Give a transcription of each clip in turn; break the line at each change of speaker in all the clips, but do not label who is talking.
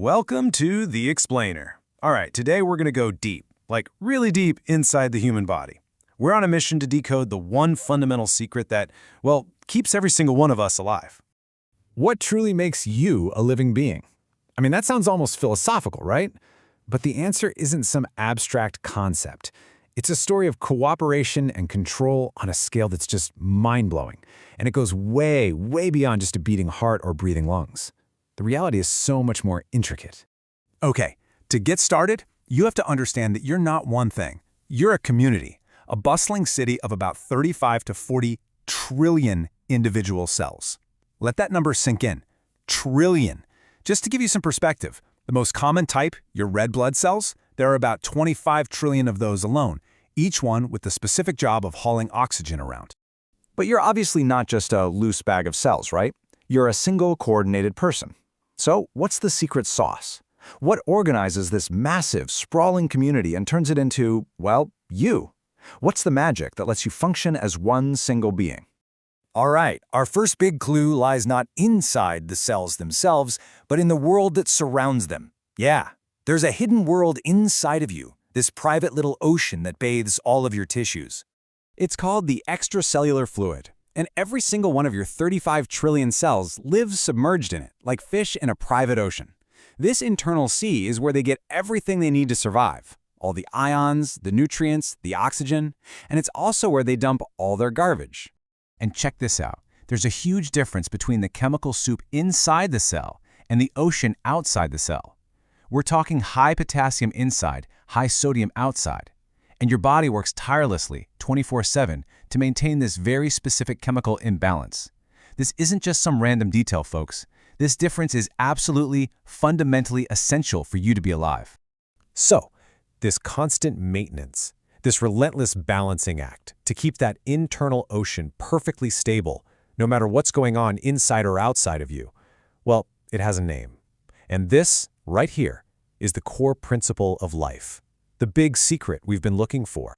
Welcome to The Explainer. All right, today we're going to go deep, like really deep inside the human body. We're on a mission to decode the one fundamental secret that, well, keeps every single one of us alive.
What truly makes you a living being? I mean, that sounds almost philosophical, right? But the answer isn't some abstract concept. It's a story of cooperation and control on a scale that's just mind-blowing. And it goes way, way beyond just a beating heart or breathing lungs. The reality is so much more intricate.
Okay, to get started, you have to understand that you're not one thing. You're a community, a bustling city of about 35 to 40 trillion individual cells. Let that number sink in. Trillion. Just to give you some perspective, the most common type, your red blood cells, there are about 25 trillion of those alone, each one with the specific job of hauling oxygen around.
But you're obviously not just a loose bag of cells, right? You're a single coordinated person. So what's the secret sauce? What organizes this massive, sprawling community and turns it into, well, you? What's the magic that lets you function as one single being?
All right, our first big clue lies not inside the cells themselves, but in the world that surrounds them. Yeah, there's a hidden world inside of you, this private little ocean that bathes all of your tissues. It's called the extracellular fluid, and every single one of your 35 trillion cells lives submerged in it, like fish in a private ocean. This internal sea is where they get everything they need to survive. All the ions, the nutrients, the oxygen, and it's also where they dump all their garbage.
And check this out. There's a huge difference between the chemical soup inside the cell and the ocean outside the cell. We're talking high potassium inside, high sodium outside. And your body works tirelessly, 24/7, to maintain this very specific chemical imbalance. This isn't just some random detail, folks. This difference is absolutely, fundamentally essential for you to be alive.
So, this constant maintenance, this relentless balancing act to keep that internal ocean perfectly stable, no matter what's going on inside or outside of you, well, it has a name. And this, right here, is the core principle of life. The big secret we've been looking for.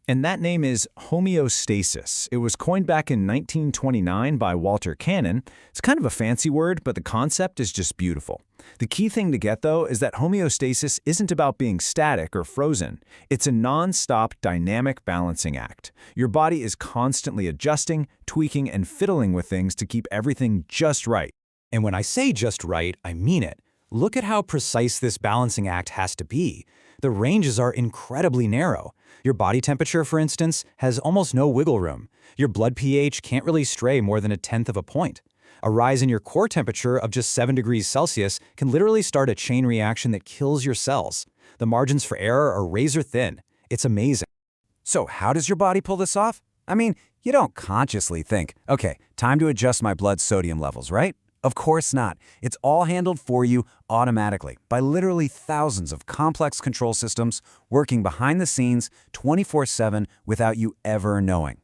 And that name is homeostasis. It was coined back in 1929 by Walter Cannon. It's kind of a fancy word, but the concept is just beautiful. The key thing to get, though, is that homeostasis isn't about being static or frozen. It's a non-stop dynamic balancing act. Your body is constantly adjusting, tweaking, and fiddling with things to keep everything just right. And when I say just right, I mean it. Look at how precise this balancing act has to be. The ranges are incredibly narrow. Your body temperature, for instance, has almost no wiggle room. Your blood pH can't really stray more than 1/10 of a point. A rise in your core temperature of just 7 degrees Celsius can literally start a chain reaction that kills your cells. The margins for error are razor thin. It's amazing. So how does your body pull this off? I mean, you don't consciously think, okay, time to adjust my blood sodium levels, right? Of course not. It's all handled for you automatically by literally thousands of complex control systems working behind the scenes 24/7 without you ever knowing.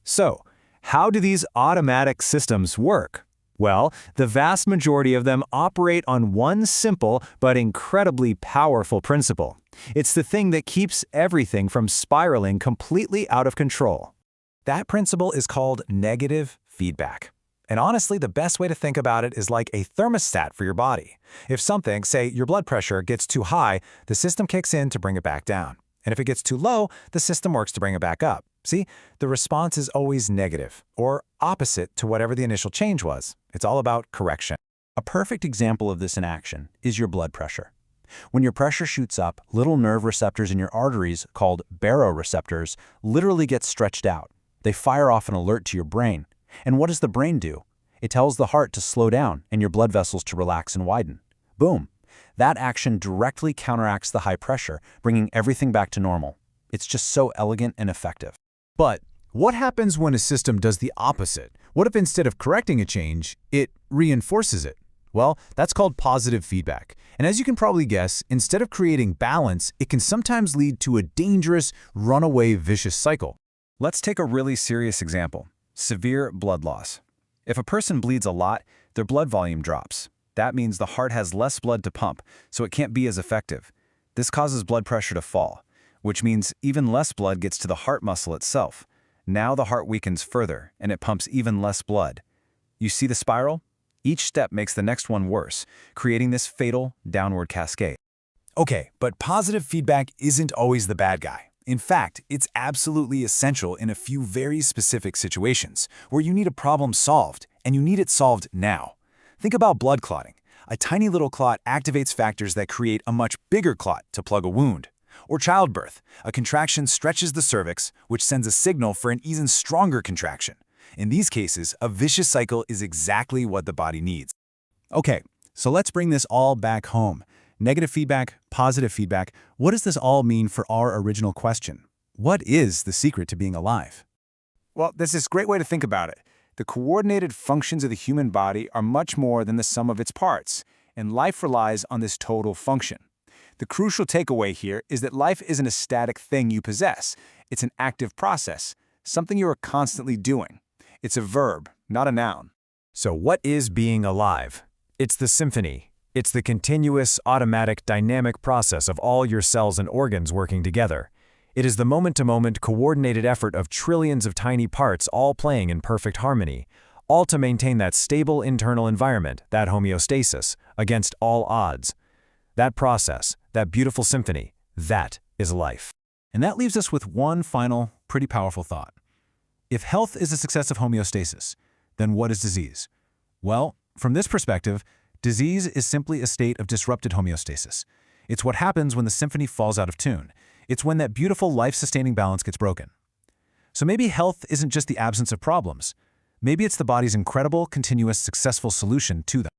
So, how do these automatic systems work? Well, the vast majority of them operate on one simple but incredibly powerful principle. It's the thing that keeps everything from spiraling completely out of control. That principle is called negative feedback. And honestly, the best way to think about it is like a thermostat for your body. If something, say your blood pressure, gets too high, the system kicks in to bring it back down. And if it gets too low, the system works to bring it back up. See, the response is always negative, or opposite to whatever the initial change was. It's all about correction. A perfect example of this in action is your blood pressure. When your pressure shoots up, little nerve receptors in your arteries, called baroreceptors, literally get stretched out. They fire off an alert to your brain. And what does the brain do? It tells the heart to slow down and your blood vessels to relax and widen. Boom. That action directly counteracts the high pressure, bringing everything back to normal. It's just so elegant and effective.
But what happens when a system does the opposite? What if instead of correcting a change, it reinforces it? Well, that's called positive feedback. And as you can probably guess, instead of creating balance, it can sometimes lead to a dangerous, runaway, vicious cycle.
Let's take a really serious example. Severe blood loss. If a person bleeds a lot, their blood volume drops. That means the heart has less blood to pump, so it can't be as effective. This causes blood pressure to fall, which means even less blood gets to the heart muscle itself. Now the heart weakens further, and it pumps even less blood. You see the spiral?
Each step makes the next one worse, creating this fatal downward cascade.
Okay, but positive feedback isn't always the bad guy. In fact, it's absolutely essential in a few very specific situations where you need a problem solved, and you need it solved now. Think about blood clotting. A tiny little clot activates factors that create a much bigger clot to plug a wound. Or childbirth. A contraction stretches the cervix, which sends a signal for an even stronger contraction. In these cases, a vicious cycle is exactly what the body needs.
Okay, so let's bring this all back home. Negative feedback, positive feedback. What does this all mean for our original question? What is the secret to being alive?
Well, there's this great way to think about it. The coordinated functions of the human body are much more than the sum of its parts, and life relies on this total function. The crucial takeaway here is that life isn't a static thing you possess. It's an active process, something you are constantly doing. It's a verb, not a noun.
So what is being alive? It's the symphony. It's the continuous, automatic, dynamic process of all your cells and organs working together. It is the moment-to-moment coordinated effort of trillions of tiny parts all playing in perfect harmony, all to maintain that stable internal environment, that homeostasis, against all odds. That process, that beautiful symphony, that is life.
And that leaves us with one final, pretty powerful thought. If health is a success of homeostasis, then what is disease? Well, from this perspective, disease is simply a state of disrupted homeostasis. It's what happens when the symphony falls out of tune. It's when that beautiful life-sustaining balance gets broken. So maybe health isn't just the absence of problems. Maybe it's the body's incredible, continuous, successful solution to them.